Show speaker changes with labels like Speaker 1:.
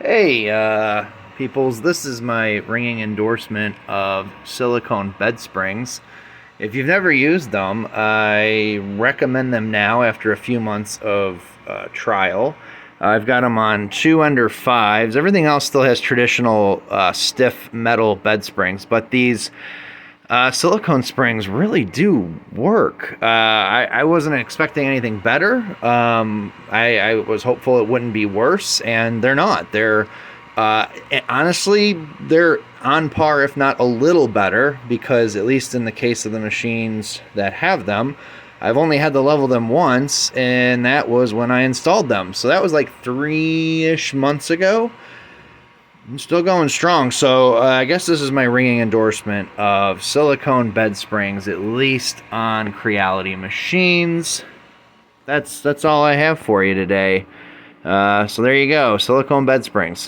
Speaker 1: Hey, peoples, this is my ringing endorsement of silicone bed springs. If you've never used them, I recommend them now after a few months of trial. I've got them on 2 under 5s. Everything else still has traditional stiff metal bed springs, but these silicone springs really do work. I wasn't expecting anything better. I was hopeful it wouldn't be worse, and they're not. Honestly, they're on par, if not a little better, because at least in the case of the machines that have them, I've only had to level them once, and that was when I installed them. So that was like 3-ish months ago. I'm still going strong, so I guess this is my ringing endorsement of silicone bed springs, at least on Creality machines. That's all I have for you today. So there you go, silicone bed springs.